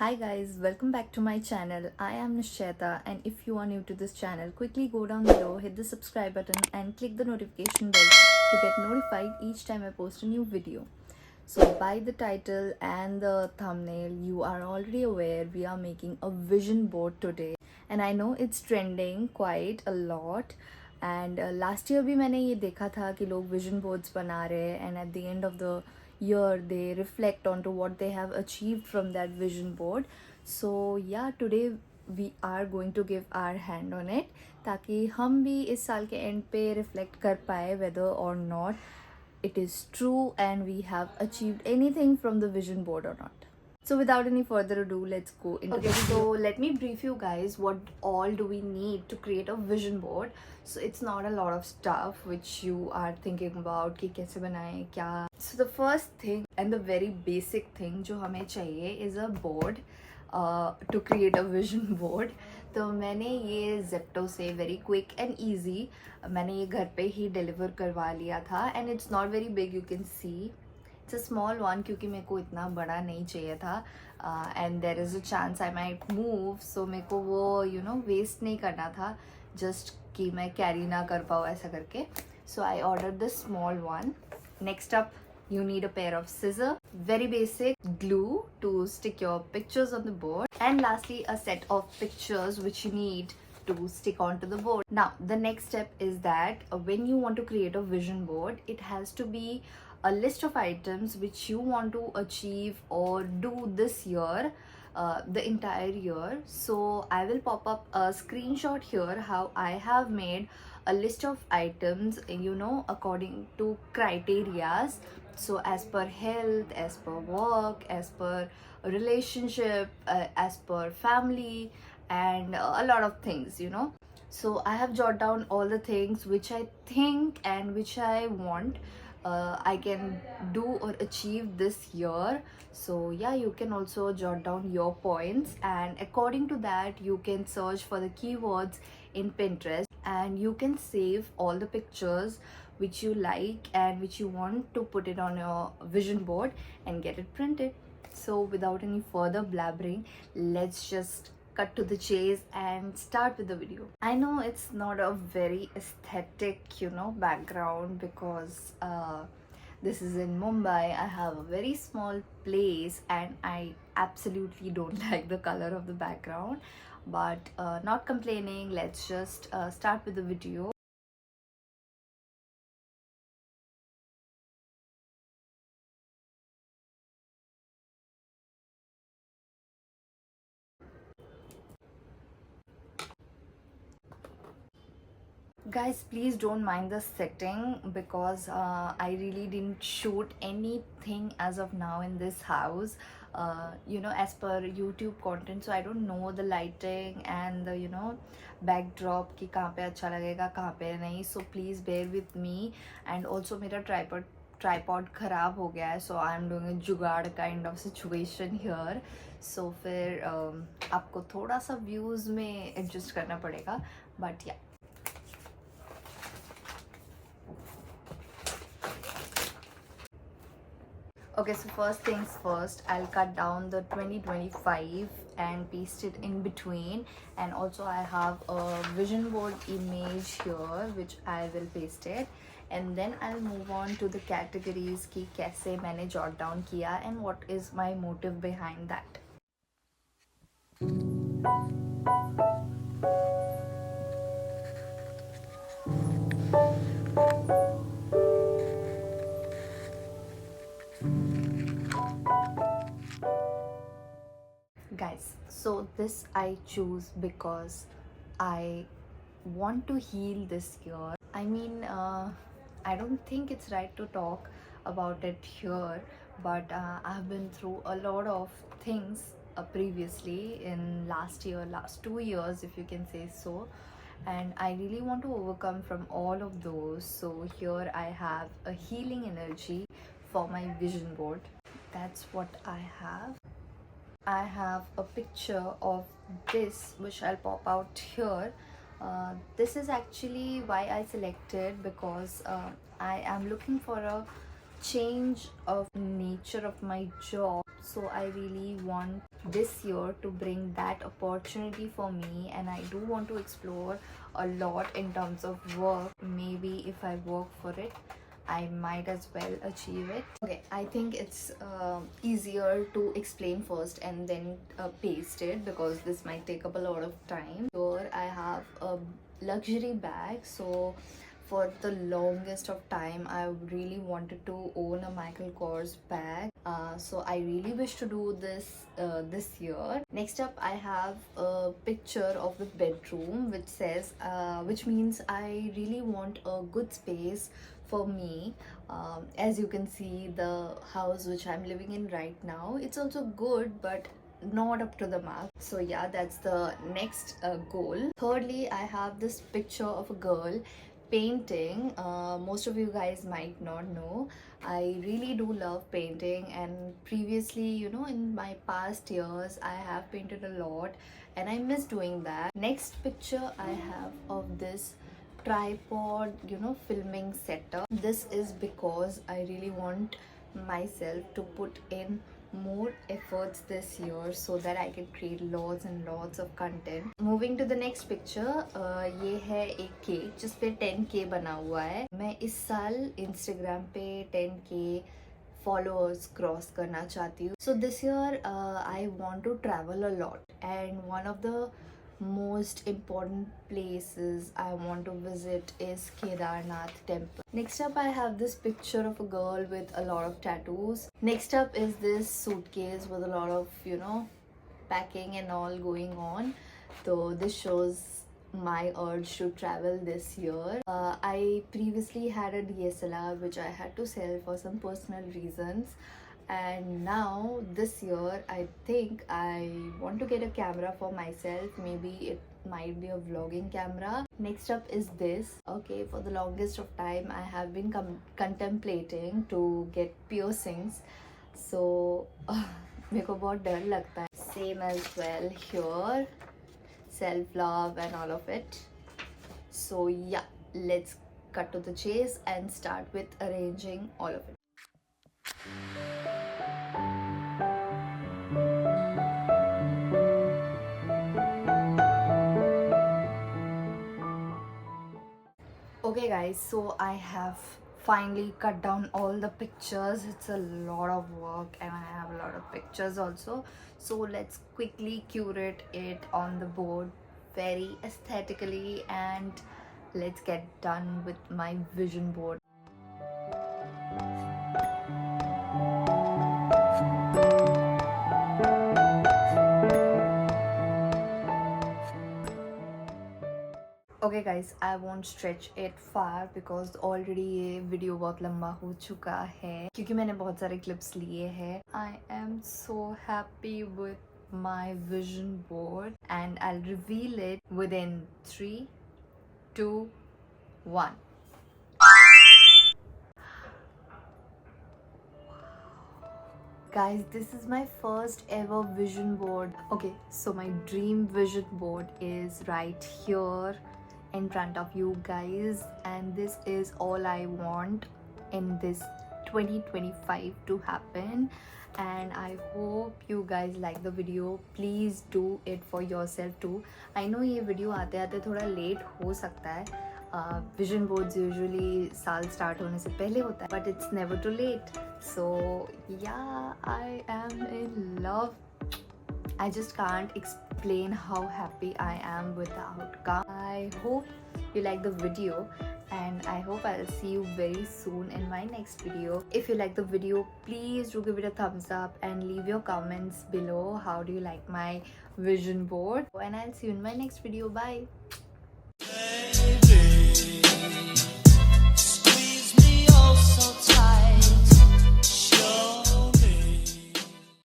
Hi guys, welcome back to my channel. I am Nishcheta, and if you are new to this channel, quickly go down below, hit the subscribe button and click the notification bell to get notified each time I post a new video. So by the title and the thumbnail, you are already aware we are making a vision board today. And I know it's trending quite a lot. And last year भी मैंने ये देखा था कि लोग vision boards बना रहे हैं and at the end of the year they reflect onto what they have achieved from that vision board. So yeah, today we are going to give our hand on it ताकि हम भी इस साल के end पे reflect कर पाए whether or not it is true and we have achieved anything from the vision board or not. So without any further ado, let's go into the video. So let me brief you guys what all do we need to create a vision board. So it's not a lot of stuff which you are thinking about कि कैसे बनाएं क्या. So the first thing and the very basic thing जो हमें चाहिए is a board to create a vision board. तो मैंने ये Zepto से very quick and easy मैंने ये घर पे ही deliver करवा लिया था and it's not very big, you can see. It's a small one क्योंकि मेरे को इतना बड़ा नहीं चाहिए था and there is a chance I might move, so मेरे को वो waste नहीं करना था just कि मैं carry ना कर पाऊँ ऐसा करके. So I ordered the small one. Next up, you need a pair of scissors, very basic glue to stick your pictures on the board, and lastly a set of pictures which you need to stick onto the board. Now the next step is that when you want to create a vision board, it has to be a list of items which you want to achieve or do this year, the entire year. So I will pop up a screenshot here how I have made a list of items according to criterias. So as per health, as per work, as per relationship, as per family, and a lot of things. So I have jotted down all the things which I think and which I want I can do or achieve this year. So yeah, you can also jot down your points, and according to that you can search for the keywords in Pinterest, and you can save all the pictures which you like and which you want to put it on your vision board and get it printed. So without any further blabbering, let's just cut to the chase and start with the video. I know it's not a very aesthetic background because this is in Mumbai. I have a very small place and I absolutely don't like the color of the background, but not complaining. Let's just start with the video. Guys, please don't mind the setting because I really didn't shoot anything as of now in this house, as per YouTube content. So I don't know the lighting and the backdrop कि कहाँ पे अच्छा लगेगा कहाँ पे नहीं. So please bear with me. And also मेरा tripod खराब हो गया है, so I am doing a जुगाड़ kind of situation here. So फिर आपको थोड़ा सा views में adjust करना पड़ेगा, but yeah. Okay, so first things first, I'll cut down the 2025 and paste it in between, and also I have a vision board image here which I will paste it, and then I'll move on to the categories कि कैसे मैंने jot down किया and what is my motive behind that. Guys, so this I choose because I want to heal this year. I mean, I don't think it's right to talk about it here, but I've been through a lot of things previously in last 2 years, if you can say so, and I really want to overcome from all of those. So here I have a healing energy for my vision board. That's what I have. I have a picture of this which I'll pop out here. This is actually why I selected, because I am looking for a change of nature of my job. So I really want this year to bring that opportunity for me, and I do want to explore a lot in terms of work. Maybe if I work for it, I might as well achieve it. Okay, I think it's easier to explain first and then paste it, because this might take up a lot of time. Here I have a luxury bag. So for the longest of time I really wanted to own a Michael Kors bag. So I really wish to do this this year. Next up, I have a picture of the bedroom which says which means I really want a good space for me. As you can see, the house which I'm living in right now, it's also good, but not up to the mark. So yeah, that's the next goal. Thirdly, I have this picture of a girl painting. Most of you guys might not know, I really do love painting, and previously, you know, in my past years I have painted a lot and I miss doing that. Next picture I have of this tripod, you know, filming setup. This is because I really want myself to put in more efforts this year so that I can create lots and lots of content. Moving to the next picture, ये है एक cake जिस पे 10K बना हुआ है. मैं इस साल Instagram पे 10K followers क्रॉस करना चाहती हूँ. So this year I want to travel a lot, and one of the most important places I want to visit is Kedarnath temple. Next up, I have this picture of a girl with a lot of tattoos. Next up is this suitcase with a lot of, you know, packing and all going on. So this shows my urge to travel this year. I previously had a DSLR which I had to sell for some personal reasons, and now this year I think I want to get a camera for myself. Maybe it might be a vlogging camera. Next up is this. Okay, for the longest of time I have been contemplating to get piercings. So मेरे को बहुत डर लगता है. Same as well here, self-love and all of it. So yeah, let's cut to the chase and start with arranging all of it. Okay guys, so I have finally cut down all the pictures. It's a lot of work and I have a lot of pictures also. So let's quickly curate it on the board very aesthetically, and let's get done with my vision board. Okay guys, I won't stretch it far because already ये video बहुत लंबा हो चुका है क्योंकि मैंने बहुत सारे क्लिप्स लिए हैं. I am so happy with my vision board and I'll reveal it within 3, 2, 1. Guys, this is my first ever vision board. Okay, so my dream vision board is right here in front of you guys, and this is all I want in this 2025 to happen, and I hope you guys like the video. Please do it for yourself too. I know ये video आते आते थोड़ा late हो सकता है. Vision boards usually साल start होने से पहले होता है, but it's never too late. So yeah, I am in love. I just can't explain how happy I am with the outcome. I hope you like the video, and I hope I'll see you very soon in my next video. If you like the video, please do give it a thumbs up and leave your comments below. How do you like my vision board? And I'll see you in my next video. Bye.